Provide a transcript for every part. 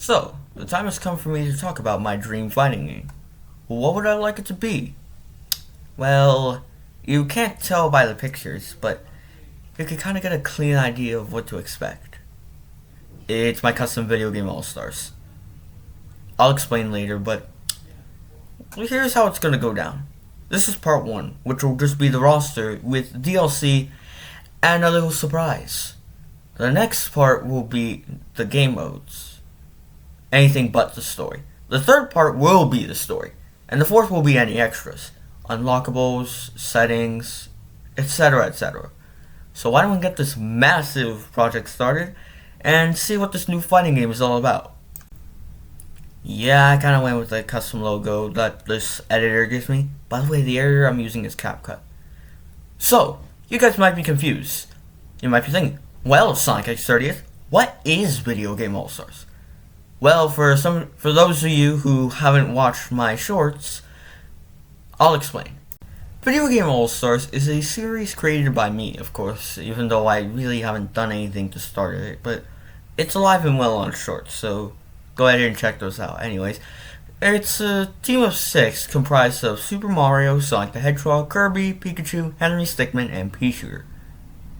So, the time has come for me to talk about my dream fighting game. What would I like it to be? Well, you can't tell by the pictures, but you can kind of get a clean idea of what to expect. It's my custom video game All-Stars. I'll explain later, but here's how it's gonna go down. This is part 1, which will just be the roster with DLC and a little surprise. The next part will be the game modes. Anything but the story. The third part will be the story. And the fourth will be any extras. Unlockables, settings, etc, etc. So why don't we get this massive project started and see what this new fighting game is all about. Yeah, I kinda went with the custom logo that this editor gives me. By the way, the editor I'm using is CapCut. So, you guys might be confused. You might be thinking, well, Sonic X30th, what is Video Game All-Stars? Well, for those of you who haven't watched my shorts, I'll explain. Video Game All-Stars is a series created by me, of course, even though I really haven't done anything to start it, but it's alive and well on shorts, so go ahead and check those out. Anyways, it's a team of 6 comprised of Super Mario, Sonic the Hedgehog, Kirby, Pikachu, Henry Stickmin, and P-Shooter.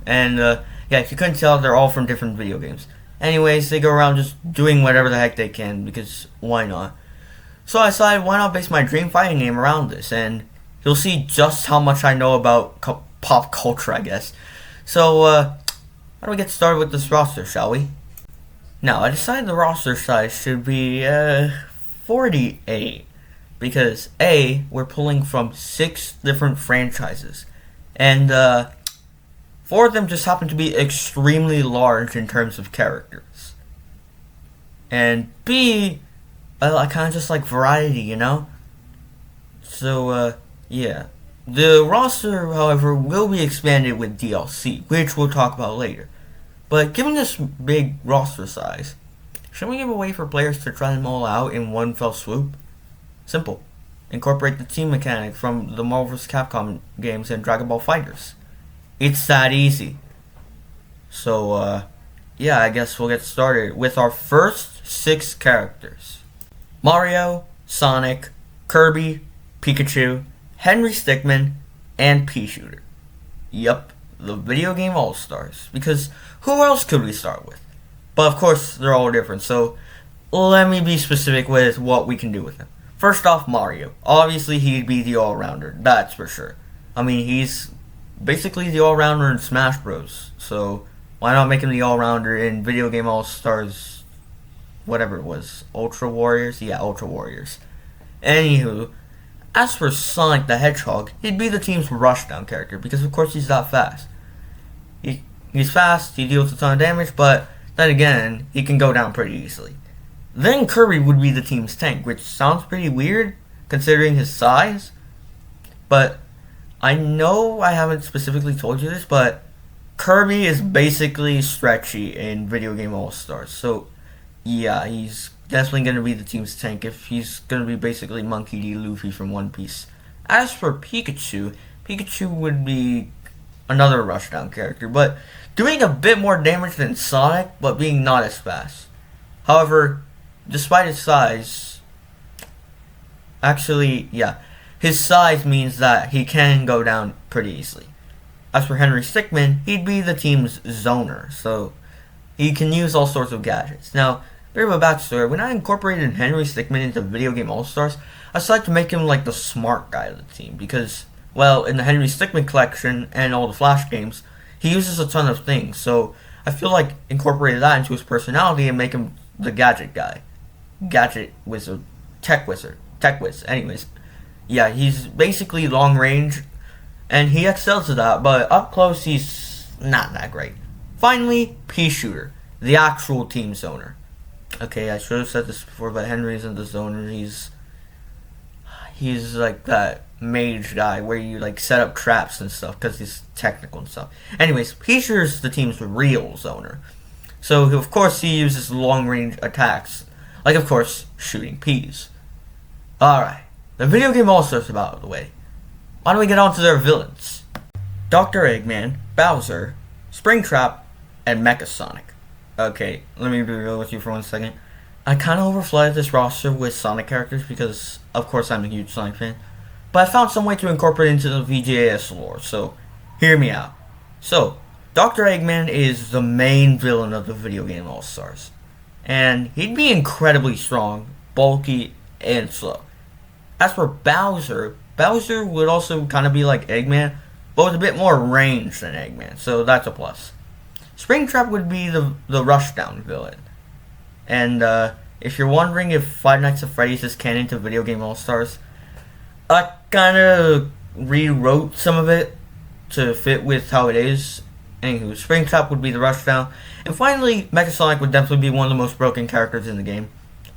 And, yeah, if you couldn't tell, they're all from different video games. Anyways, they go around just doing whatever the heck they can, because why not? So I decided, why not base my dream fighting game around this, and you'll see just how much I know about pop culture, I guess. So, why don't we get started with this roster, shall we? Now, I decided the roster size should be, 48, because A, we're pulling from 6 different franchises, and, 4 of them just happen to be extremely large in terms of characters. And B, I kind of just like variety, you know? So, yeah. The roster, however, will be expanded with DLC, which we'll talk about later. But given this big roster size, shouldn't we give a way for players to try them all out in one fell swoop? Simple. Incorporate the team mechanic from the Marvel vs. Capcom games and Dragon Ball FighterZ. It's that easy. So, yeah, I guess we'll get started with our first 6 characters. Mario, Sonic, Kirby, Pikachu, Henry Stickmin, and P-Shooter. Yup, the Video Game All-Stars. Because who else could we start with? But of course, they're all different, so let me be specific with what we can do with them. First off, Mario. Obviously, he'd be the all-rounder, that's for sure. I mean, he's basically the all-rounder in Smash Bros. So why not make him the all-rounder in Video Game All-Stars, whatever it was, Ultra Warriors? Yeah, Ultra Warriors. Anywho, as for Sonic the Hedgehog, he'd be the team's rushdown character, because of course he's that fast. He's fast, he deals a ton of damage, but then again, he can go down pretty easily. Then Kirby would be the team's tank, which sounds pretty weird, considering his size, but I know I haven't specifically told you this, but Kirby is basically stretchy in Video Game All-Stars. So, yeah, he's definitely going to be the team's tank if he's going to be basically Monkey D. Luffy from One Piece. As for Pikachu, Pikachu would be another rushdown character, but doing a bit more damage than Sonic, but being not as fast. However, despite his size, actually, yeah, his size means that he can go down pretty easily. As for Henry Stickmin, he'd be the team's zoner, so he can use all sorts of gadgets. Now, bit of a backstory, when I incorporated Henry Stickmin into Video Game All-Stars, I decided to make him like the smart guy of the team, because, well, in the Henry Stickmin collection and all the Flash games, he uses a ton of things, so I feel like incorporating that into his personality and make him the gadget guy. Gadget wizard. Tech wizard. Tech whiz. Anyways. Yeah, he's basically long range, and he excels at that, but up close he's not that great. Finally, P-Shooter, the actual team zoner. Okay, I should have said this before, but Henry isn't the zoner, he's like that mage guy where you like set up traps and stuff, because he's technical and stuff. Anyways, P-Shooter's the team's real zoner. So, of course, he uses long range attacks, like, of course, shooting peas. Alright. The Video Game All-Stars are out of the way. Why don't we get on to their villains? Dr. Eggman, Bowser, Springtrap, and Mecha Sonic. Okay, let me be real with you for 1 second. I kind of overflooded this roster with Sonic characters because, of course, I'm a huge Sonic fan. But I found some way to incorporate into the VGAS lore, so hear me out. So, Dr. Eggman is the main villain of the video game All-Stars. And he'd be incredibly strong, bulky, and slow. As for Bowser, Bowser would also kind of be like Eggman, but with a bit more range than Eggman, so that's a plus. Springtrap would be the Rushdown villain. And if you're wondering if Five Nights at Freddy's is canon to Video Game All-Stars, I kind of rewrote some of it to fit with how it is. Anywho, Springtrap would be the Rushdown. And finally, Megasonic would definitely be one of the most broken characters in the game.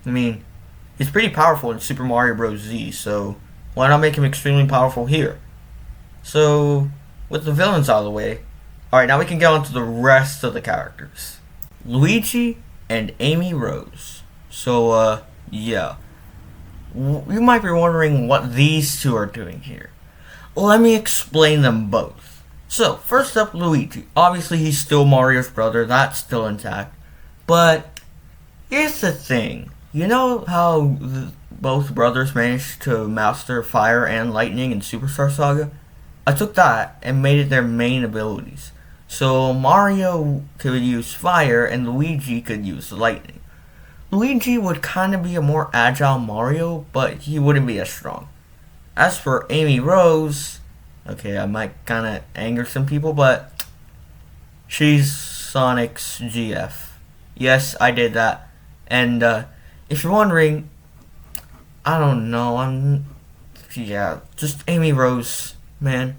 I mean, he's pretty powerful in Super Mario Bros. Z, so why not make him extremely powerful here? So, with the villains out of the way, alright, now we can get on to the rest of the characters. Luigi and Amy Rose. So, yeah. You might be wondering what these two are doing here. Let me explain them both. So, first up, Luigi. Obviously, he's still Mario's brother. That's still intact. But, here's the thing. You know how both brothers managed to master fire and lightning in Superstar Saga? I took that and made it their main abilities. So, Mario could use fire and Luigi could use lightning. Luigi would kind of be a more agile Mario, but he wouldn't be as strong. As for Amy Rose, okay, I might kind of anger some people, but she's Sonic's GF. Yes, I did that. And if you're wondering, I don't know, yeah, just Amy Rose, man.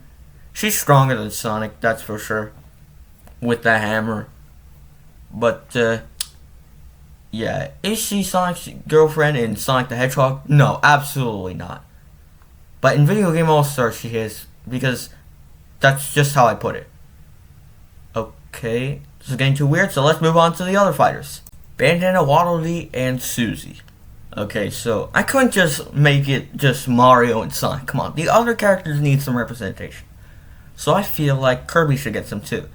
She's stronger than Sonic, that's for sure, with the hammer. But, yeah, is she Sonic's girlfriend in Sonic the Hedgehog? No, absolutely not. But in Video Game All-Stars she is, because that's just how I put it. Okay, this is getting too weird, so let's move on to the other fighters. Bandana Waddle Dee and Susie. Okay, so I couldn't just make it just Mario and Sonic. Come on, the other characters need some representation. So I feel like Kirby should get some too.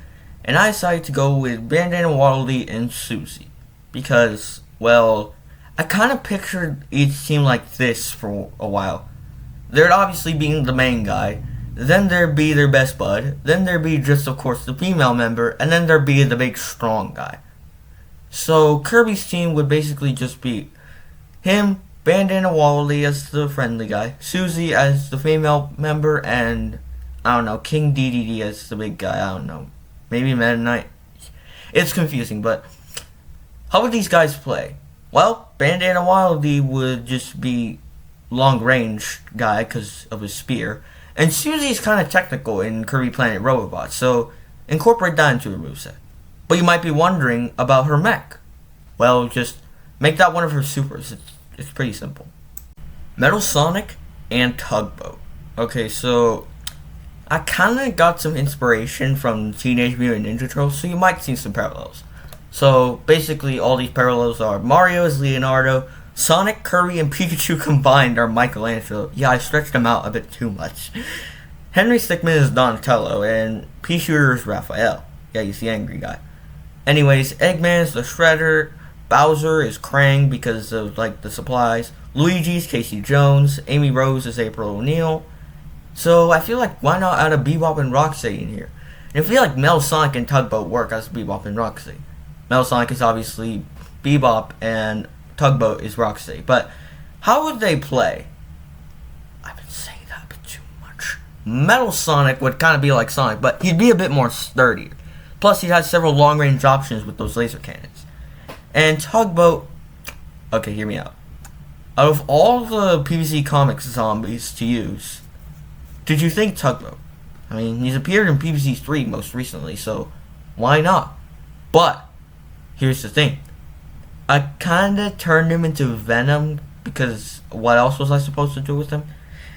And I decided to go with Bandana Waddle Dee and Susie. Because, well, I kind of pictured each team like this for a while. There'd obviously be the main guy, then there'd be their best bud, then there'd be just, of course, the female member, and then there'd be the big strong guy. So Kirby's team would basically just be him, Bandana Waddle Dee as the friendly guy, Susie as the female member, and, I don't know, King DDD as the big guy, I don't know. Maybe Meta Knight. It's confusing, but how would these guys play? Well, Bandana Waddle Dee would just be long-range guy because of his spear. And Susie's kind of technical in Kirby Planet Robobot, so incorporate that into her moveset. But you might be wondering about her mech. Well, just make that one of her supers. It's pretty simple. Metal Sonic and Tugboat. Okay, so I kind of got some inspiration from Teenage Mutant Ninja Turtles, so you might see some parallels. So basically all these parallels are Mario is Leonardo, Sonic, Kirby, and Pikachu combined are Michelangelo. Yeah, I stretched them out a bit too much. Henry Stickmin is Donatello, and Pea Shooter is Raphael. Yeah, he's the angry guy. Anyways, Eggman is the Shredder, Bowser is Krang because of, like, the supplies, Luigi's Casey Jones, Amy Rose is April O'Neil. So I feel like why not add a Bebop and Rocksteady in here? And I feel like Metal Sonic and Tugboat work as Bebop and Rocksteady. Metal Sonic is obviously Bebop and Tugboat is Rocksteady. But how would they play? I've been saying that a bit too much. Metal Sonic would kind of be like Sonic, but he'd be a bit more sturdier. Plus, he has several long-range options with those laser cannons. And Tugboat... Okay, hear me out. Out of all the PVC Comics zombies to use, did you think Tugboat? I mean, he's appeared in PVC 3 most recently, so why not? But, here's the thing. I kinda turned him into Venom, because what else was I supposed to do with him?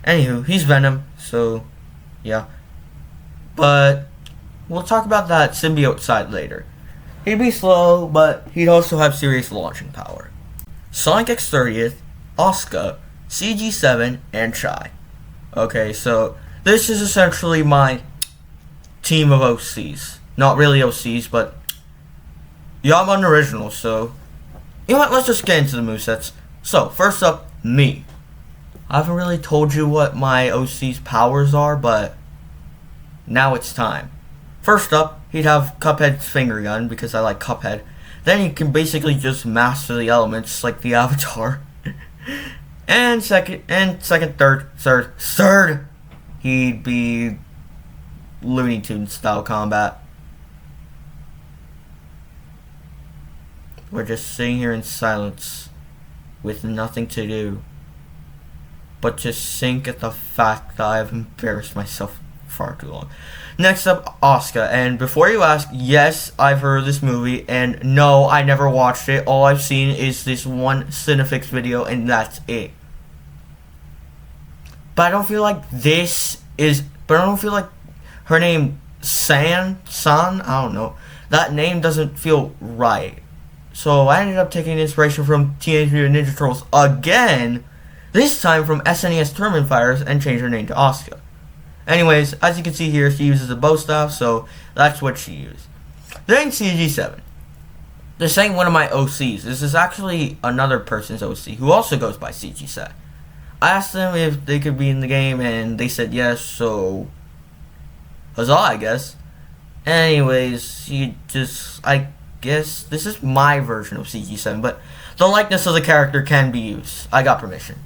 Anywho, he's Venom, so, yeah. But, we'll talk about that symbiote side later. He'd be slow, but he'd also have serious launching power. Sonic X-30th, Asuka, CG7, and Shy. Okay, so this is essentially my team of OCs. Not really OCs, but yeah, I'm an original, so You know what? Let's just get into the movesets. So, first up, me. I haven't really told you what my OC's powers are, but now it's time. First up, he'd have Cuphead's finger gun, because I like Cuphead. Then he can basically just master the elements like the Avatar. and third, he'd be Looney Tunes style combat. We're just sitting here in silence with nothing to do but to sink at the fact that I've embarrassed myself far too long. Next up, Oscar. And before you ask, yes, I've heard of this movie, and no, I never watched it. All I've seen is this one Cinefix video, and that's it. But I don't feel like her name, San, I don't know. That name doesn't feel right. So I ended up taking inspiration from Teenage Mutant Ninja Turtles again, this time from SNES Tournament Fighters, and changed her name to Asuka. Anyways, as you can see here, she uses a bow staff, so that's what she used. Then CG7. They're saying one of my OCs. This is actually another person's OC who also goes by CG7. I asked them if they could be in the game, and they said yes, so huzzah, I guess. Anyways, I guess this is my version of CG7, but the likeness of the character can be used. I got permission.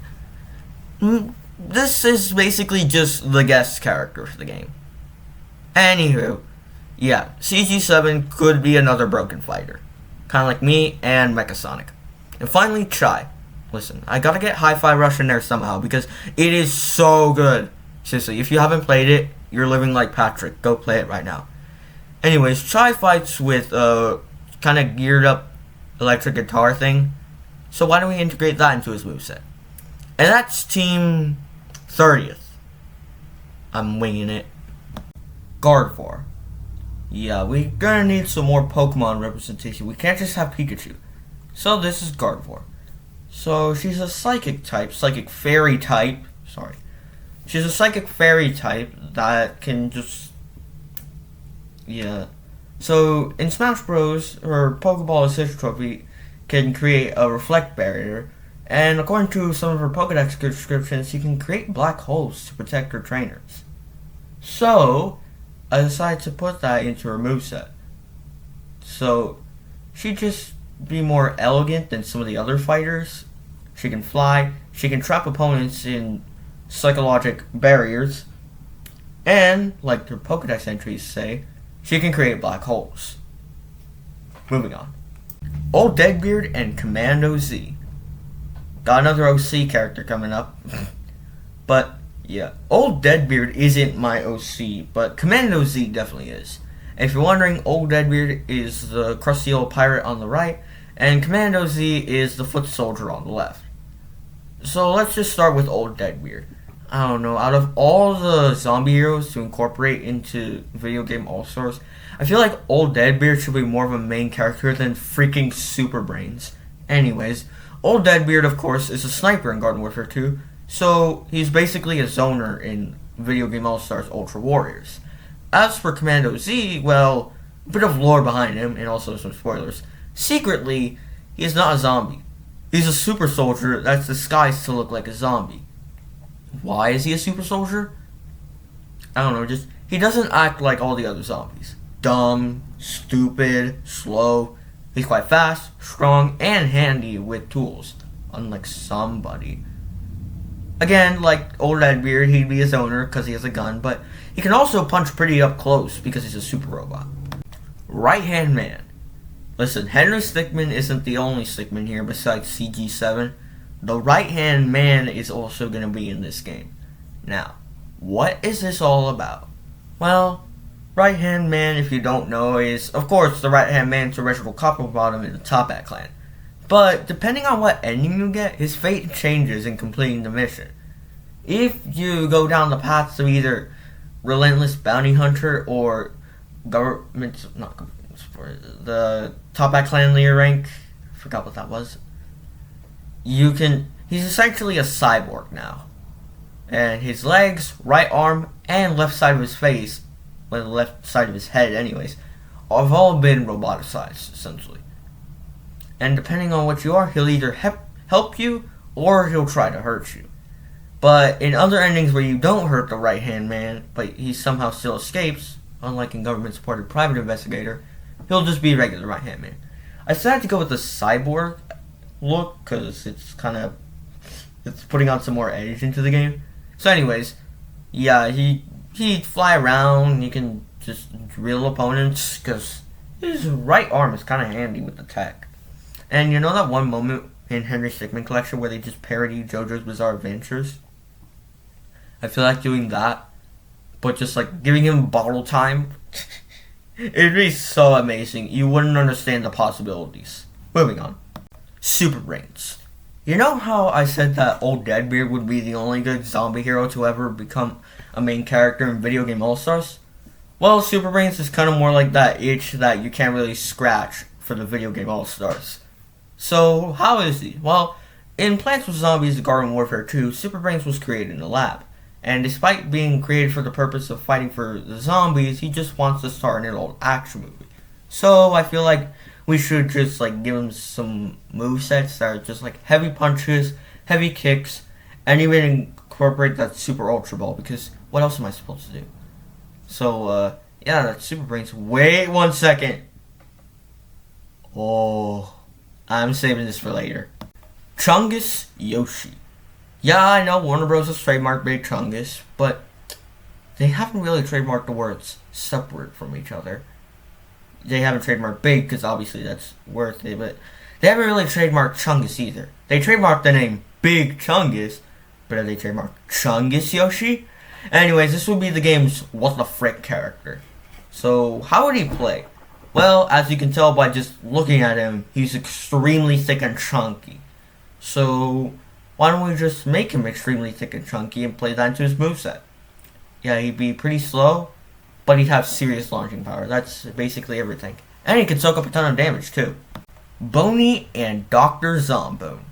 This is basically just the guest character for the game. Anywho, yeah, CG7 could be another broken fighter. Kind of like me and Mechasonic. And finally, Chai. Listen, I gotta get Hi-Fi Rush in there somehow because it is so good. Seriously, if you haven't played it, you're living like Patrick. Go play it right now. Anyways, Chai fights with a kind of geared up electric guitar thing. So why don't we integrate that into his moveset? And that's Team 30th. I'm winging it. Gardevoir. Yeah, we're gonna need some more Pokemon representation. We can't just have Pikachu. So this is Gardevoir. So she's a psychic fairy type. Sorry. She's a psychic fairy type that can just... Yeah. So in Smash Bros, her Pokeball Assist Trophy can create a reflect barrier. And according to some of her Pokedex descriptions, she can create black holes to protect her trainers. So, I decided to put that into her moveset. So, she'd just be more elegant than some of the other fighters. She can fly, she can trap opponents in psychologic barriers, and, like her Pokedex entries say, she can create black holes. Moving on. Old Deadbeard and Commando Z. Got another OC character coming up. But, yeah. Old Deadbeard isn't my OC, but Commando Z definitely is. And if you're wondering, Old Deadbeard is the crusty old pirate on the right, and Commando Z is the foot soldier on the left. So let's just start with Old Deadbeard. I don't know, out of all the zombie heroes to incorporate into video game All-Stars, I feel like Old Deadbeard should be more of a main character than freaking Super Brains. Anyways, Old Deadbeard, of course, is a sniper in Garden Warfare 2, so he's basically a zoner in Video Game All-Stars Ultra Warriors. As for Commando Z, well, a bit of lore behind him, and also some spoilers. Secretly, he is not a zombie. He's a super soldier that's disguised to look like a zombie. Why is he a super soldier? I don't know, just, he doesn't act like all the other zombies. Dumb, stupid, slow. He's quite fast, strong, and handy with tools, unlike somebody. Again, like Old Deadbeard, he'd be his owner because he has a gun, but he can also punch pretty up close because he's a super robot. Right-hand man. Listen, Henry Stickmin isn't the only Stickmin here besides CG7. The right-hand man is also going to be in this game. Now, what is this all about? Well, right-hand man, if you don't know, is, of course, the right-hand man's original Copper Bottom in the Top Hat clan. But, depending on what ending you get, his fate changes in completing the mission. If you go down the paths of either Relentless Bounty Hunter or the Top Hat clan leader rank, I forgot what that was, he's essentially a cyborg now. And his legs, right arm, and left side of his face, well, the left side of his head anyways, have all been roboticized, essentially. And depending on what you are, he'll either help you or he'll try to hurt you. But in other endings where you don't hurt the right-hand man, but he somehow still escapes, unlike in government-supported private investigator, he'll just be a regular right-hand man. I decided to go with the cyborg look because it's putting on some more edge into the game. So anyways, yeah, he'd fly around, he can just drill opponents because his right arm is kind of handy with the tech. And you know that one moment in Henry Stickmin Collection where they just parody JoJo's Bizarre Adventures? I feel like doing that, but just like giving him bottle time. It'd be so amazing. You wouldn't understand the possibilities. Moving on. Super Brains. You know how I said that Old Deadbeard would be the only good zombie hero to ever become a main character in Video Game All-Stars? Well, Super Brains is kind of more like that itch that you can't really scratch for the Video Game All-Stars. So, how is he? Well, in Plants vs. Zombies Garden Warfare 2, Super Brains was created in a lab. And despite being created for the purpose of fighting for the zombies, he just wants to star in an old action movie. So I feel like we should just like give him some movesets that are just like heavy punches, heavy kicks, and even incorporate that Super Ultra Ball, because what else am I supposed to do? So yeah, that's Super Brains. Wait 1 second. Oh, I'm saving this for later. Chungus Yoshi. Yeah, I know Warner Bros. Has trademarked Big Chungus, but they haven't really trademarked the words separate from each other. They haven't trademarked Big, because obviously that's worth it, but they haven't really trademarked Chungus either. They trademarked the name Big Chungus, but have they trademarked Chungus Yoshi? Anyways, this would be the game's what the frick character. So, how would he play? Well, as you can tell by just looking at him, he's extremely thick and chunky. So, why don't we just make him extremely thick and chunky and play that into his moveset? Yeah, he'd be pretty slow, but he'd have serious launching power. That's basically everything. And he can soak up a ton of damage, too. Boney and Dr. Zombone.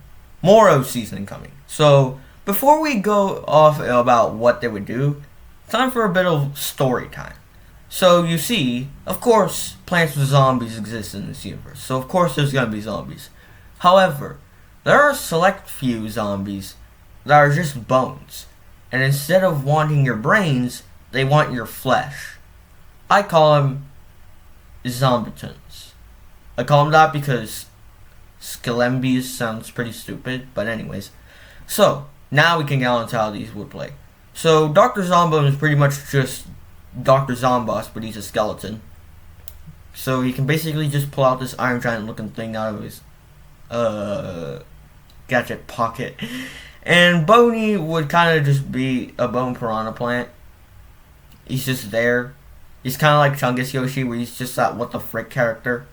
More O-season coming. So, before we go off about what they would do, time for a bit of story time. So, you see, of course, Plants vs. Zombies exist in this universe. So, of course, there's gonna be zombies. However, there are a select few zombies that are just bones. And instead of wanting your brains, they want your flesh. I call them Zombatons. I call them that because Skelembies sounds pretty stupid, but anyways. So, now we can get on to how these would play. So, Dr. Zombone is pretty much just Dr. Zomboss, but he's a skeleton. So, he can basically just pull out this Iron Giant looking thing out of his gadget pocket. And Boney would kind of just be a bone piranha plant. He's just there. He's kind of like Chungus Yoshi, where he's just that what the frick character.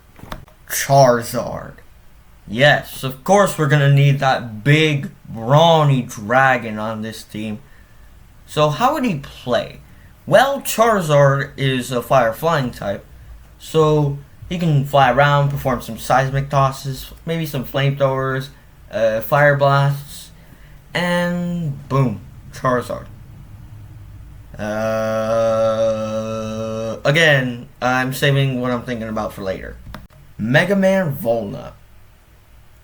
Charizard. Yes, of course we're going to need that big, brawny dragon on this team. So how would he play? Well, Charizard is a fire flying type. So he can fly around, perform some seismic tosses, maybe some flamethrowers, fire blasts, and boom, Charizard. Again, I'm saving what I'm thinking about for later. Mega Man Volna.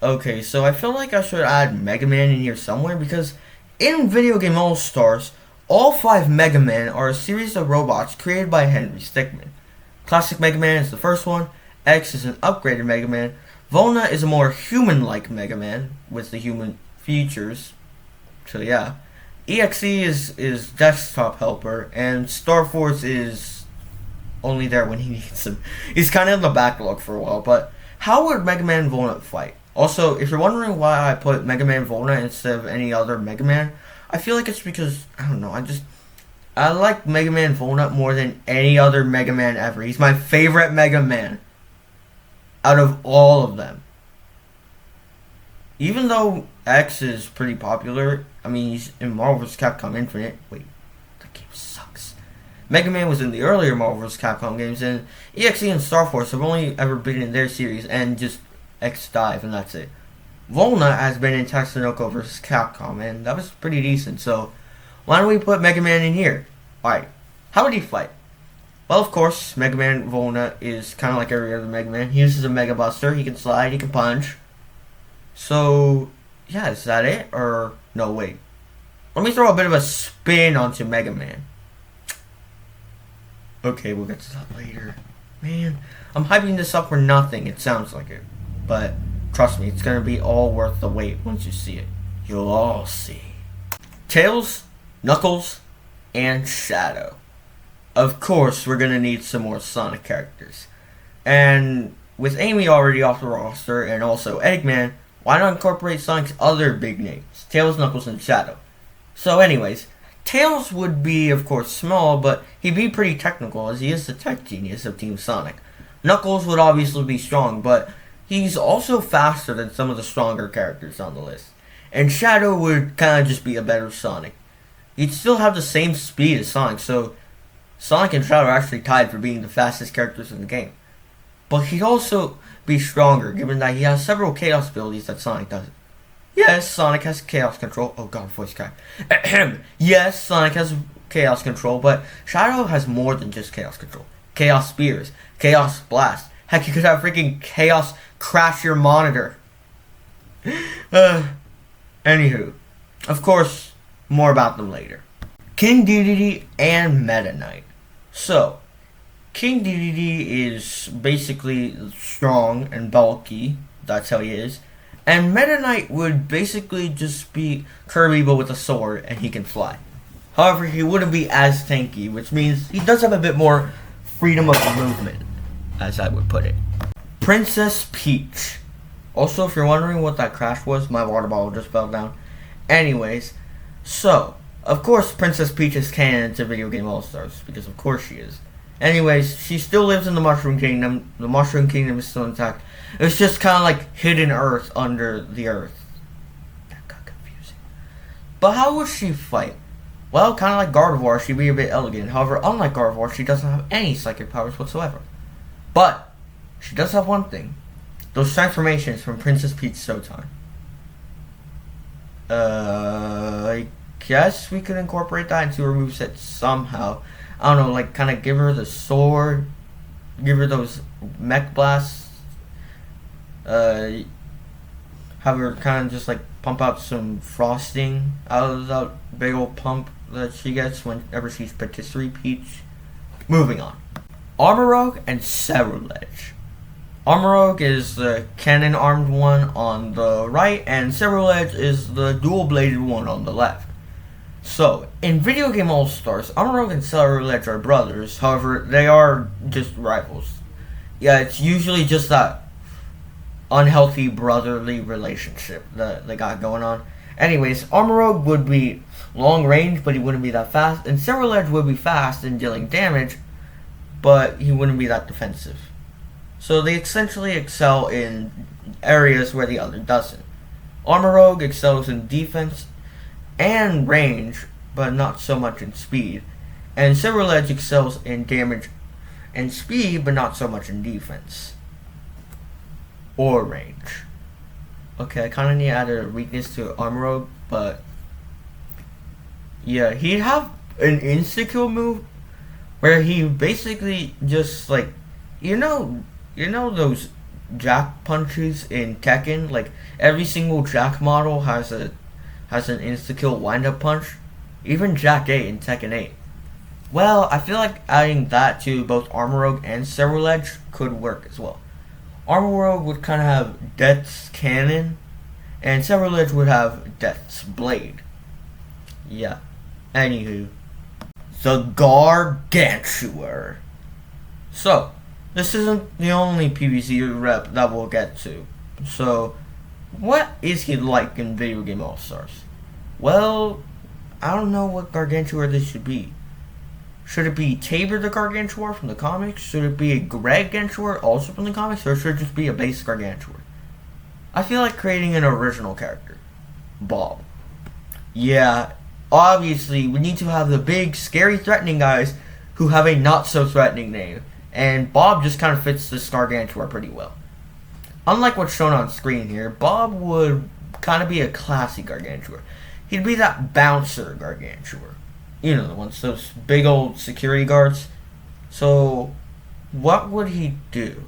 Okay, so I feel like I should add Mega Man in here somewhere because in Video Game All-Stars, all 5 Mega Man are a series of robots created by Henry Stickmin. Classic Mega Man is the first one, X is an upgraded Mega Man, Volna is a more human-like Mega Man with the human features, so yeah. EXE is desktop helper, and Star Force is only there when he needs him. He's kind of in the backlog for a while, but how would Mega Man Volna fight? Also, if you're wondering why I put Mega Man Volna instead of any other Mega Man, I feel like it's because, I don't know, I like Mega Man Volna more than any other Mega Man ever. He's my favorite Mega Man out of all of them. Even though X is pretty popular, I mean, he's in Marvel vs. Capcom Infinite. Wait, that game sucks. Mega Man was in the earlier Marvel vs. Capcom games, and EXE and Star Force have only ever been in their series, and just X Dive, and that's it. Volna has been in Tatsunoko vs. Capcom, and that was pretty decent, so why don't we put Mega Man in here? Alright, how would he fight? Well, of course, Mega Man Volna is kind of like every other Mega Man. He uses a Mega Buster, he can slide, he can punch, So, yeah, is that it? Or, no, wait. Let me throw a bit of a spin onto Mega Man. Okay, we'll get to that later. Man, I'm hyping this up for nothing, it sounds like it. But, trust me, it's gonna be all worth the wait once you see it. You'll all see. Tails, Knuckles, and Shadow. Of course, we're gonna need some more Sonic characters. And with Amy already off the roster, and also Eggman, why not incorporate Sonic's other big names, Tails, Knuckles, and Shadow? So anyways, Tails would be, of course, small, but he'd be pretty technical, as he is the tech genius of Team Sonic. Knuckles would obviously be strong, but he's also faster than some of the stronger characters on the list. And Shadow would kind of just be a better Sonic. He'd still have the same speed as Sonic, so Sonic and Shadow are actually tied for being the fastest characters in the game. But he'd also be stronger, given that he has several Chaos abilities that Sonic doesn't. Yes, Sonic has Chaos Control. Oh god, voice crack. Yes, Sonic has Chaos Control, but Shadow has more than just Chaos Control. Chaos Spears, Chaos Blast. Heck, you could have freaking Chaos crash your monitor. Anywho, of course, more about them later. King Dedede and Meta Knight. So, King Dedede is basically strong and bulky. That's how he is. And Meta Knight would basically just be Kirby but with a sword and he can fly. However, he wouldn't be as tanky, which means he does have a bit more freedom of movement, as I would put it. Princess Peach. Also, if you're wondering what that crash was, my water bottle just fell down. Anyways, so, of course Princess Peach is canon to Video Game All-Stars, because of course she is. Anyways, she still lives in the Mushroom Kingdom. The Mushroom Kingdom is still intact. It's just kind of like hidden Earth under the Earth. That got confusing. But how would she fight? Well, kind of like Gardevoir, she'd be a bit elegant. However, unlike Gardevoir, she doesn't have any psychic powers whatsoever. But she does have one thing. Those transformations from Princess Peach Showtime. I guess we could incorporate that into her moveset somehow. I don't know, like kind of give her the sword, give her those mech blasts, have her kind of just like pump out some frosting out of that big old pump that she gets whenever she's Patisserie Peach. Moving on. Armorogue and Ceruledge. Armorogue is the cannon armed one on the right, and Ceruledge is the dual bladed one on the left. So, in Video Game All-Stars, Armorogue and Ceruledge are brothers, however, they are just rivals. Yeah, it's usually just that unhealthy brotherly relationship that they got going on. Anyways, Armorogue would be long range, but he wouldn't be that fast, and Ceruledge would be fast in dealing damage, but he wouldn't be that defensive. So they essentially excel in areas where the other doesn't. Armorogue excels in defense and range, but not so much in speed. And Ceruledge excels in damage and speed, but not so much in defense or range. Okay, I kind of need to add a weakness to Armorogue, but yeah, he'd have an insta-kill move where he basically just like, you know those Jack punches in Tekken? Like every single Jack model has an insta-kill wind-up punch. Even Jack 8 in Tekken 8. Well, I feel like adding that to both Armorogue and Ceruledge could work as well. Armorogue would kind of have Death's Cannon, and Ceruledge would have Death's Blade. Yeah. Anywho. The Gargantuar. So, this isn't the only PvZ rep that we'll get to. So, what is he like in Video Game All-Stars? Well, I don't know what Gargantuar this should be. Should it be Tabor the Gargantuar from the comics? Should it be a Gargantuar also from the comics? Or should it just be a base Gargantuar? I feel like creating an original character. Bob. Yeah, obviously we need to have the big, scary, threatening guys who have a not-so-threatening name. And Bob just kind of fits this Gargantuar pretty well. Unlike what's shown on screen here, Bob would kind of be a classy Gargantuar. He'd be that bouncer Gargantuar. You know, the ones, those big old security guards. So, what would he do?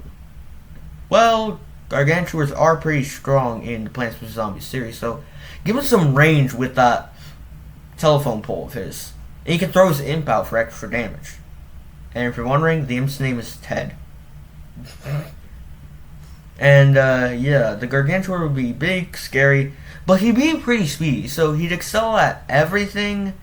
Well, Gargantuars are pretty strong in the Plants vs. Zombies series, so give him some range with that telephone pole of his. And he can throw his imp out for extra damage. And if you're wondering, the imp's name is Ted. And yeah, the Gargantuar would be big, scary, but he'd be pretty speedy, so he'd excel at everything.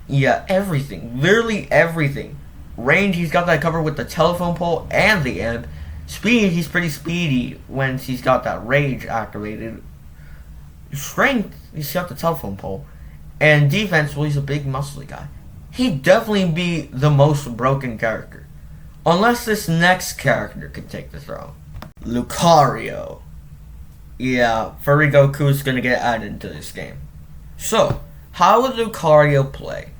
Yeah, everything. Literally everything. Range, he's got that covered with the telephone pole and the imp. Speed, he's pretty speedy when he's got that rage activated. Strength, he's got the telephone pole. And defense, well, he's a big muscly guy. He'd definitely be the most broken character. Unless this next character could take the throne. Lucario. Yeah, Furry Goku is going to get added into this game. So, how would Lucario play?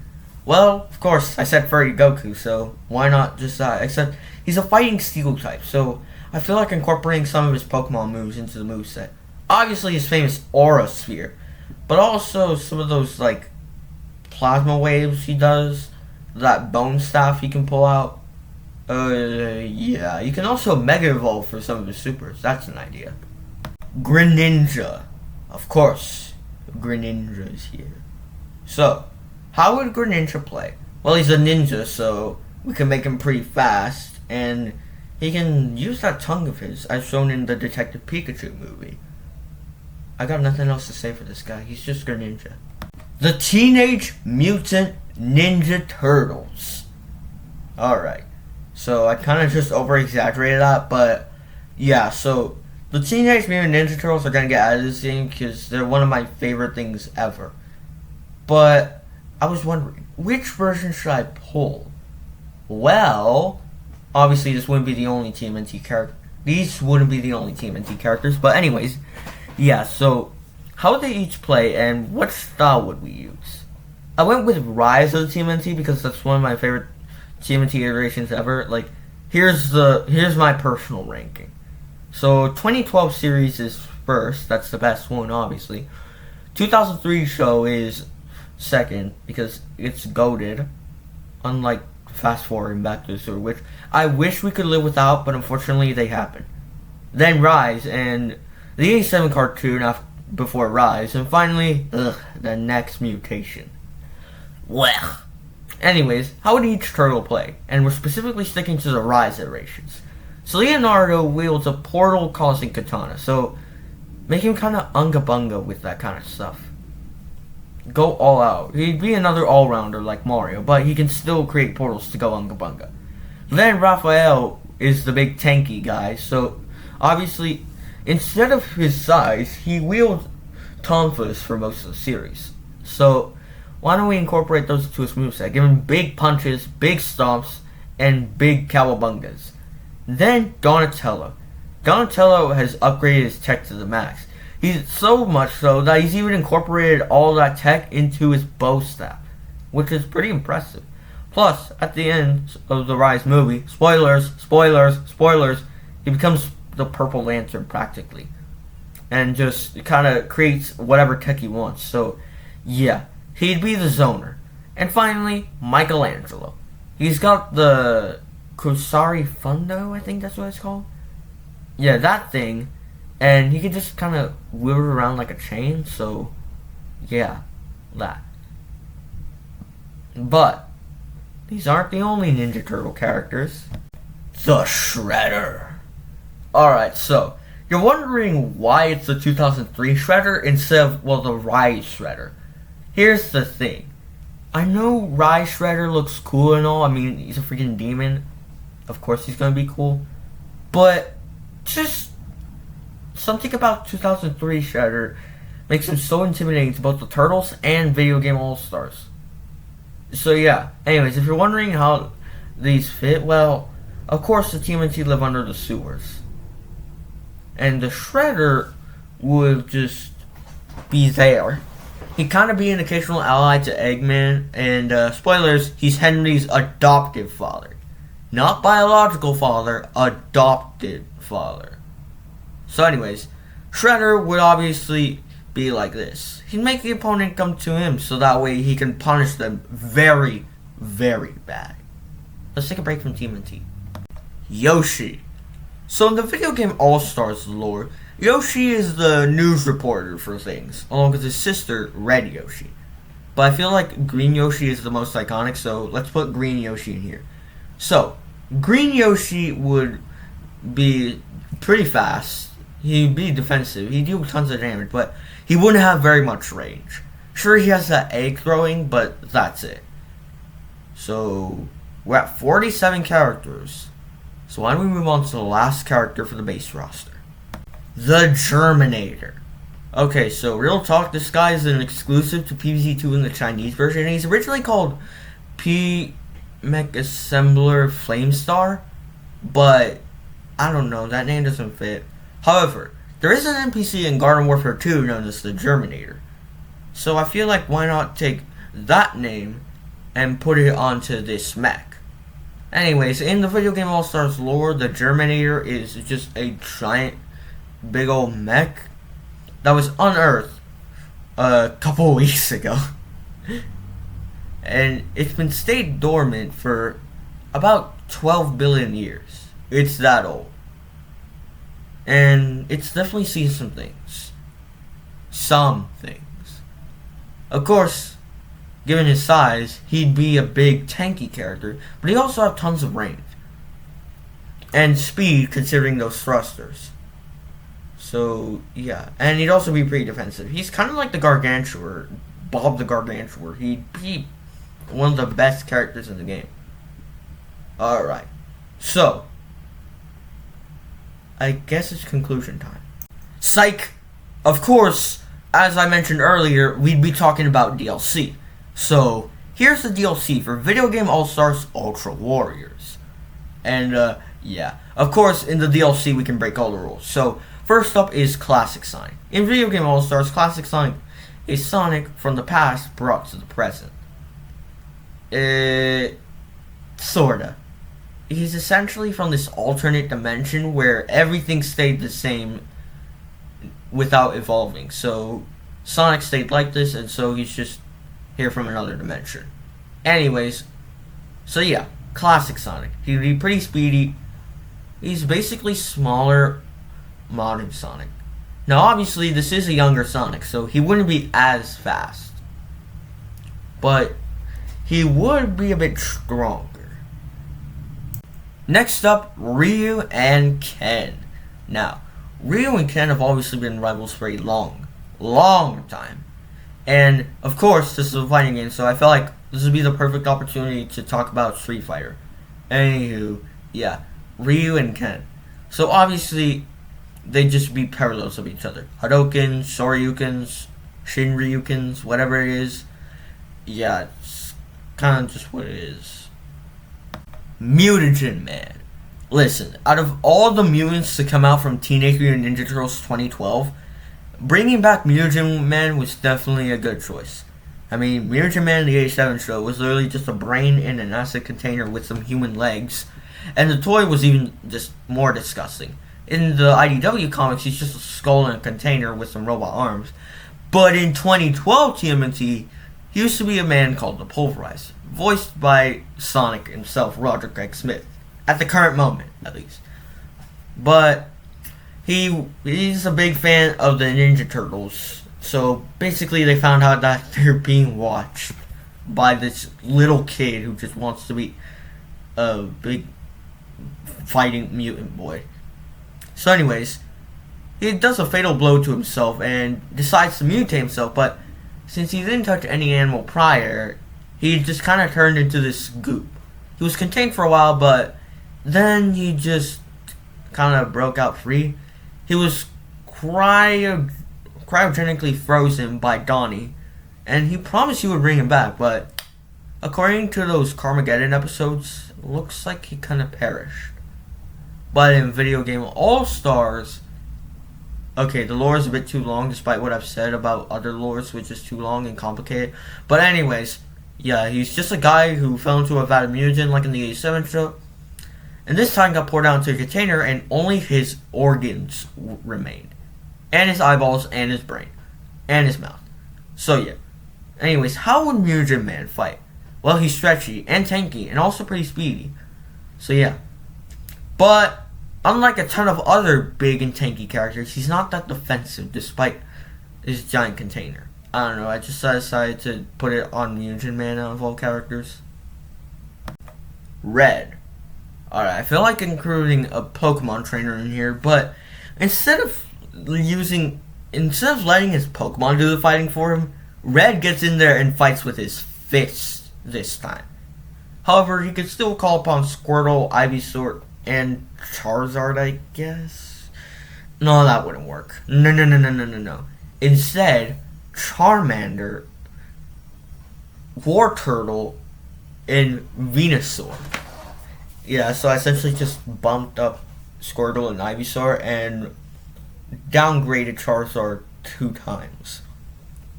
Well, of course, I said Furry Goku, so why not just that? Except, he's a fighting steel type, so I feel like incorporating some of his Pokemon moves into the moveset. Obviously, his famous Aura Sphere, but also some of those, like, plasma waves he does, that bone staff he can pull out. Yeah, you can also Mega Evolve for some of his supers. That's an idea. Greninja. Of course, Greninja is here. So, how would Greninja play? Well, he's a ninja, so we can make him pretty fast, and he can use that tongue of his, as shown in the Detective Pikachu movie. I got nothing else to say for this guy. He's just Greninja. The Teenage Mutant Ninja Turtles. Alright. So, I kind of just over-exaggerated that, but yeah, so the Teenage Mutant Ninja Turtles are going to get added to this game because they're one of my favorite things ever. But I was wondering, which version should I pull? Well, obviously this wouldn't be the only TMNT character. These wouldn't be the only TMNT characters, but anyways, yeah, so how would they each play and what style would we use? I went with Rise of the TMNT because that's one of my favorite TMNT iterations ever. Like, here's my personal ranking. So 2012 series is first, that's the best one obviously. 2003 show is second because it's goated, unlike Fast Forward and Back to the Sewer, which I wish we could live without, but unfortunately they happen. Then Rise and the 87 cartoon before Rise, and finally, the next mutation. Well, anyways, how would each turtle play? And we're specifically sticking to the Rise iterations. So Leonardo wields a portal-causing katana, so make him kind of unga-bunga with that kind of stuff. Go all out. He'd be another all-rounder like Mario, but he can still create portals to go unga-bunga. Then Raphael is the big tanky guy, so obviously, instead of his size, he wields tonfas for most of the series. So, why don't we incorporate those to his moveset? Give him big punches, big stomps, and big cowabungas. Then Donatello. Donatello has upgraded his tech to the max. He's so much so that he's even incorporated all that tech into his bow staff, which is pretty impressive. Plus, at the end of the Rise movie, spoilers, he becomes the Purple Lantern practically. And just kind of creates whatever tech he wants. So, yeah, he'd be the zoner. And finally, Michelangelo. He's got the Kusari Fundo, I think that's what it's called. Yeah, that thing. And he can just kind of whip it around like a chain, so yeah, that. But these aren't the only Ninja Turtle characters. The Shredder. Alright, so you're wondering why it's the 2003 Shredder instead of, well, the Rise Shredder. Here's the thing. I know Rise Shredder looks cool and all. I mean, he's a freaking demon. Of course he's gonna be cool. But just something about 2003 Shredder makes him so intimidating to both the Turtles and Video Game All-Stars. So yeah, anyways, if you're wondering how these fit, well, of course the TMNT live under the sewers. And the Shredder would just be there. He'd kind of be an occasional ally to Eggman, and spoilers, he's Henry's adoptive father. Not biological father, adopted father. So anyways, Shredder would obviously be like this. He'd make the opponent come to him so that way he can punish them very, very bad. Let's take a break from TMNT. Yoshi. So in the video game All-Stars lore, Yoshi is the news reporter for things, along with his sister, Red Yoshi. But I feel like Green Yoshi is the most iconic, so let's put Green Yoshi in here. So, Green Yoshi would be pretty fast. He'd be defensive. He'd do tons of damage, but he wouldn't have very much range. Sure, he has that egg throwing, but that's it. So, we're at 47 characters. So why don't we move on to the last character for the base roster? The Germinator. Okay, so real talk, this guy is an exclusive to PvZ2 in the Chinese version. He's originally called P Mech Assembler Flamestar, but I don't know, that name doesn't fit. However, there is an NPC in Garden Warfare 2 known as the Germinator. So I feel like why not take that name and put it onto this mech. Anyways, in the video game All-Stars lore, the Germinator is just a giant, big old mech that was unearthed a couple weeks ago. And it's been stayed dormant for about 12 billion years. It's that old. And it's definitely seen some things. Some things. Of course, given his size, he'd be a big tanky character, but he also has tons of range. And speed, considering those thrusters. So, yeah. And he'd also be pretty defensive. He's kind of like the Gargantuar, Bob the Gargantuar. He'd be one of the best characters in the game. Alright. So, I guess it's conclusion time. Psych! Of course, as I mentioned earlier, we'd be talking about DLC. So, here's the DLC for Video Game All-Stars Ultra Warriors. And, yeah. Of course, in the DLC, we can break all the rules. So, first up is Classic Sonic. In Video Game All-Stars, Classic Sonic is Sonic from the past brought to the present. Sorta. He's essentially from this alternate dimension where everything stayed the same without evolving. So, Sonic stayed like this, and so he's just here from another dimension. Anyways, so yeah, Classic Sonic. He'd be pretty speedy. He's basically smaller modern Sonic. Now obviously this is a younger Sonic, so he wouldn't be as fast. But he would be a bit stronger. Next up, Ryu and Ken. Now, Ryu and Ken have obviously been rivals for a long time. And, of course, this is a fighting game, so I felt like this would be the perfect opportunity to talk about Street Fighter. Anywho, yeah, Ryu and Ken. So, obviously, they just be parallels of each other. Hadokens, Shoryukens, Shinryukens, whatever it is. Yeah, it's kind of just what it is. Mutagen Man. Listen, out of all the mutants to come out from Teenage Mutant Ninja Turtles 2012, bringing back Mutagen Man was definitely a good choice. I mean, Mutagen Man the 87 show was literally just a brain in an acid container with some human legs, and the toy was even just more disgusting. In the IDW comics, he's just a skull in a container with some robot arms. But in 2012 TMNT, he used to be a man called the Pulverizer, voiced by Sonic himself, Roger Craig Smith, at the current moment, at least. But he's a big fan of the Ninja Turtles, so basically they found out that they're being watched by this little kid who just wants to be a big fighting mutant boy. So anyways, he does a fatal blow to himself and decides to mutate himself, but since he didn't touch any animal prior, he just kind of turned into this goop. He was contained for a while, but then he just kind of broke out free. He was cryogenically frozen by Donnie, and he promised he would bring him back, but according to those Carmageddon episodes, it looks like he kind of perished. But in Video Game All-Stars, okay, the lore is a bit too long, despite what I've said about other lores, which is too long and complicated. But anyways, yeah, he's just a guy who fell into a vat of mutagen like in the 87 show. And this time got poured out into a container and only his organs remained. And his eyeballs and his brain. And his mouth. So yeah. Anyways, how would Mutagen Man fight? Well, he's stretchy and tanky and also pretty speedy. So yeah. But Unlike a ton of other big and tanky characters, he's not that defensive despite his giant container. I don't know, I just decided to put it on Mugen Man out of all characters. Red. Alright, I feel like including a Pokemon trainer in here, but instead of letting his Pokemon do the fighting for him, Red gets in there and fights with his fists this time. However, he could still call upon Squirtle, Ivysaur, and Charizard, I guess? No, that wouldn't work. No. Instead, Charmander, Wartortle, and Venusaur. Yeah, so I essentially just bumped up Squirtle and Ivysaur and downgraded Charizard 2 times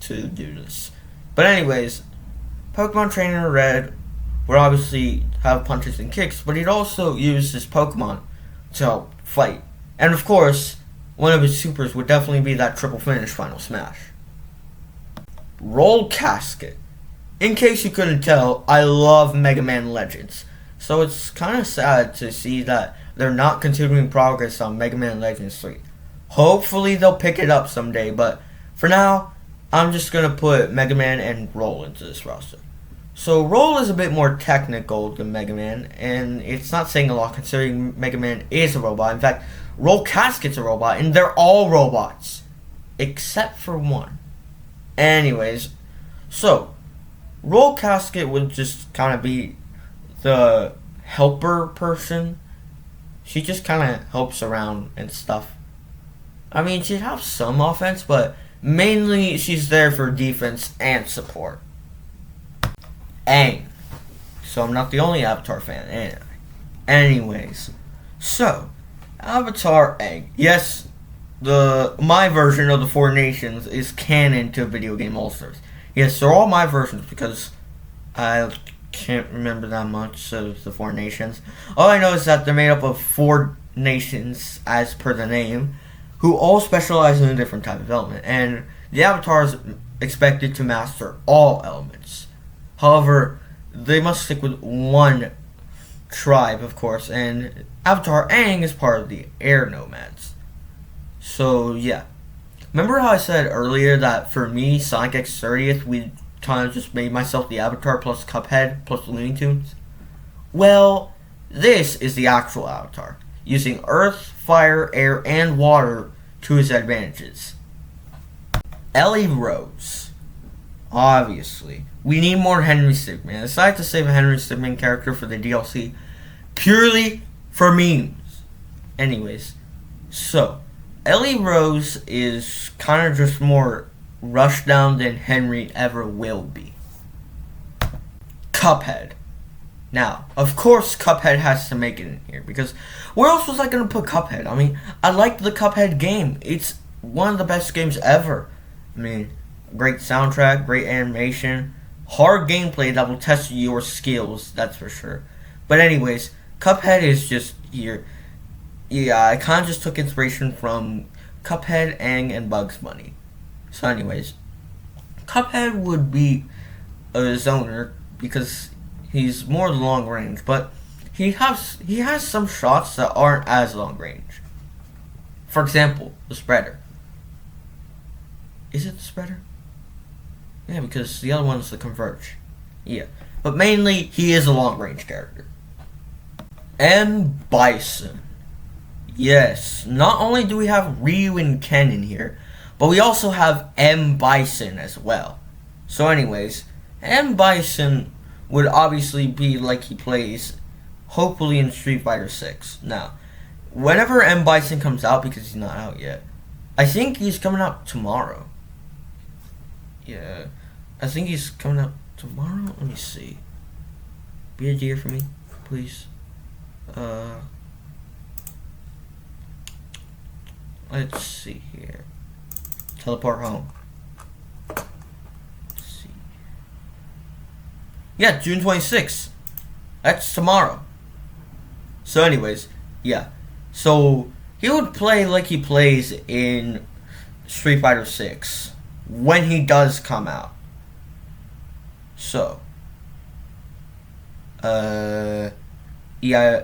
to do this. But anyways, Pokemon Trainer Red would obviously have punches and kicks, but he'd also use his Pokemon to help fight. And of course, one of his supers would definitely be that triple finish Final Smash. Roll Casket. In case you couldn't tell, I love Mega Man Legends. So it's kind of sad to see that they're not continuing progress on Mega Man Legends 3. Hopefully they'll pick it up someday, but for now, I'm just going to put Mega Man and Roll into this roster. So Roll is a bit more technical than Mega Man, and it's not saying a lot considering Mega Man is a robot. In fact, Roll Casket's a robot, and they're all robots. Except for one. Anyways, so Roll Casket would just kind of be the helper person. She just kind of helps around and stuff. I mean, she'd have some offense, but mainly she's there for defense and support. Aang. So I'm not the only Avatar fan, am I? Anyways, so Avatar Aang. Yes, my version of the Four Nations is canon to Video Game All-Stars. Yes, they're all my versions because I can't remember that much of the Four Nations. All I know is that they're made up of 4 nations, as per the name, who all specialize in a different type of element, and the Avatar is expected to master all elements. However, they must stick with one tribe, of course, and Avatar Aang is part of the Air Nomads. So, yeah. Remember how I said earlier that for me, Sonic X 30th, we kind of just made myself the Avatar plus Cuphead plus Looney Tunes? Well, this is the actual Avatar, using Earth, Fire, Air, and Water to his advantages. Ellie Rose. Obviously. We need more Henry Stickmin. I decided to save a Henry Stickmin character for the DLC purely for memes. Anyways, so Ellie Rose is kind of just more rushed down than Henry ever will be. Cuphead. Now, of course Cuphead has to make it in here, because where else was I going to put Cuphead? I mean, I liked the Cuphead game. It's one of the best games ever. I mean, great soundtrack, great animation, hard gameplay that will test your skills, that's for sure. But anyways, Cuphead is just here. Yeah, I kind of just took inspiration from Cuphead, Aang, and Bugs Bunny. So anyways, Cuphead would be a zoner because he's more long range, but he has some shots that aren't as long range. For example, the spreader. Is it the spreader? Yeah, because the other one's the converge. Yeah. But mainly, he is a long-range character. M. Bison. Yes, not only do we have Ryu and Ken in here, but we also have M. Bison as well. So anyways, M. Bison would obviously be like he plays, hopefully in Street Fighter 6. Now, whenever M. Bison comes out, because he's not out yet, I think he's coming out tomorrow. Yeah, I think he's coming out tomorrow. Let me see. Be a dear for me, please. Let's see here. Teleport home. Let's see. Yeah, June 26th. That's tomorrow. So anyways, yeah. So he would play like he plays in Street Fighter 6 when he does come out. So, yeah,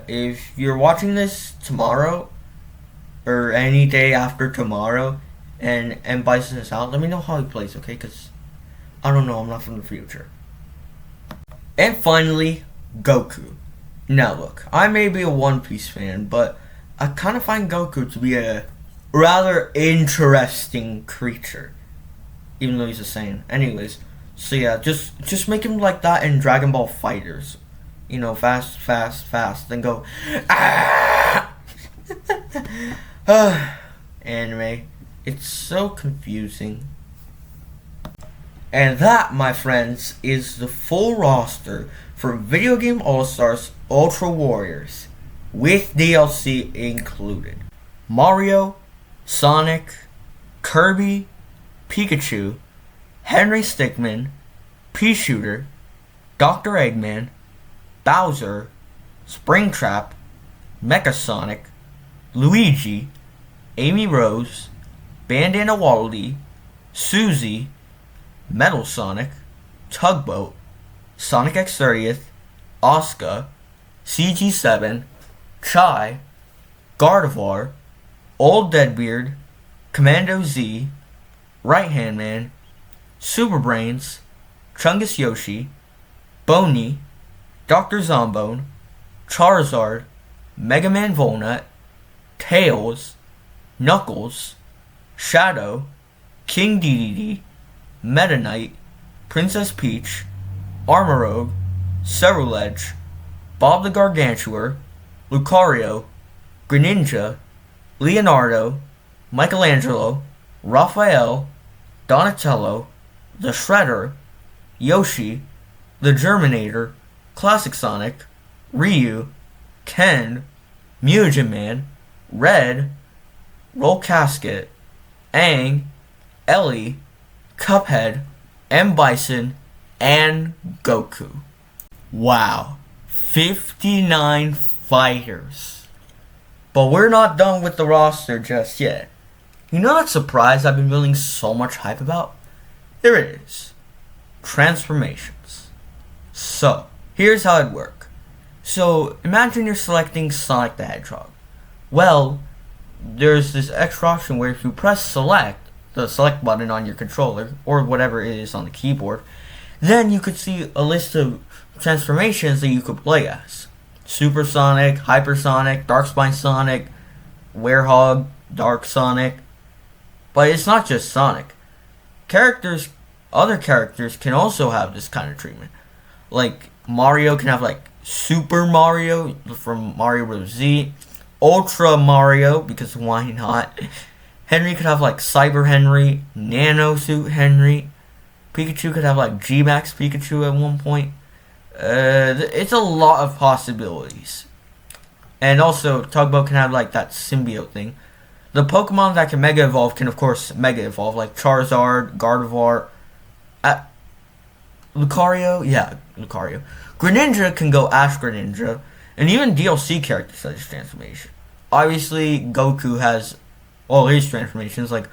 if you're watching this tomorrow, or any day after tomorrow, and Bison is out, let me know how he plays, okay? Because I don't know, I'm not from the future. And finally, Goku. Now look, I may be a One Piece fan, but I kind of find Goku to be a rather interesting creature, even though he's a Saiyan. Anyways, so yeah, just make him like that in Dragon Ball Fighters. You know, fast, fast, fast, then go, ah! Anime. It's so confusing. And that, my friends, is the full roster for Video Game All-Stars Ultra Warriors, with DLC included. Mario, Sonic, Kirby, Pikachu, Henry Stickmin, Pea-Shooter, Dr. Eggman, Bowser, Springtrap, Mecha Sonic, Luigi, Amy Rose, Bandana Wally, Susie, Metal Sonic, Tugboat, Sonic X-30th, Asuka, CG7, Chai, Gardevoir, Old Deadbeard, Commando Z, Right Hand Man, Super Brains, Chungus Yoshi, Boney, Dr. Zombone, Charizard, Mega Man Volnut, Tails, Knuckles, Shadow, King Dedede, Meta Knight, Princess Peach, Armorogue, Ceruledge, Bob the Gargantuar, Lucario, Greninja, Leonardo, Michelangelo, Raphael, Donatello, the Shredder, Yoshi, the Germinator, Classic Sonic, Ryu, Ken, Mutagen Man, Red, Roll Casket, Aang, Ellie, Cuphead, M. Bison, and Goku. Wow, 59 fighters. But we're not done with the roster just yet. You know that surprise I've been building so much hype about? Here it is. Transformations. So, here's how it works. So, imagine you're selecting Sonic the Hedgehog. Well, there's this extra option where if you press select, the select button on your controller, or whatever it is on the keyboard, then you could see a list of transformations that you could play as. Super Sonic, Hypersonic, Darkspine Sonic, Werehog, Dark Sonic. But it's not just Sonic. Other characters can also have this kind of treatment. Like, Mario can have, like, Super Mario from Mario Bros. Z, Ultra Mario, because why not? Henry could have, like, Cyber Henry, Nano Suit Henry. Pikachu could have, like, G-Max Pikachu at one point. It's a lot of possibilities. And also, Tugboat can have, like, that symbiote thing. The Pokemon that can Mega Evolve can, of course, Mega Evolve, like Charizard, Gardevoir, Lucario. Yeah, Lucario. Greninja can go Ash Greninja, and even DLC characters have this transformation. Obviously, Goku has all his transformations, like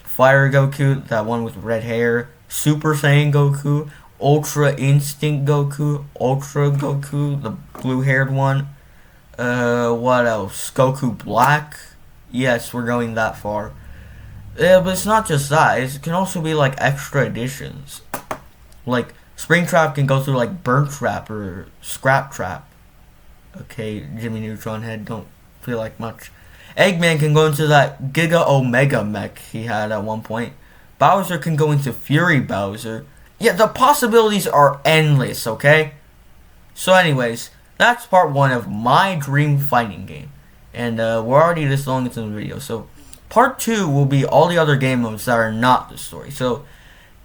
Fire Goku, that one with red hair, Super Saiyan Goku, Ultra Instinct Goku, Ultra Goku, the blue-haired one. What else? Goku Black. Yes, we're going that far. Yeah, but it's not just that. It can also be like extra additions. Like, Springtrap can go through like Burnt Trap or Scrap Trap. Okay, Jimmy Neutron Head, don't feel like much. Eggman can go into that Giga Omega mech he had at one point. Bowser can go into Fury Bowser. Yeah, the possibilities are endless, okay? So anyways, that's part 1 of my dream fighting game. And we're already this long into the video, so part 2 will be all the other game modes that are not the story. So,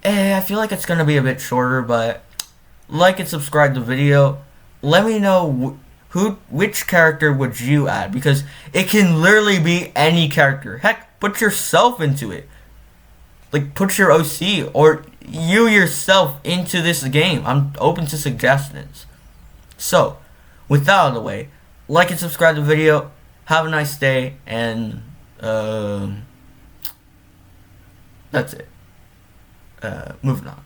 I feel like it's going to be a bit shorter, but like and subscribe to the video. Let me know which character would you add, because it can literally be any character. Heck, put yourself into it. Like, put your OC or you yourself into this game. I'm open to suggestions. So, with that out of the way, like and subscribe to the video. Have a nice day, and that's it. Moving on.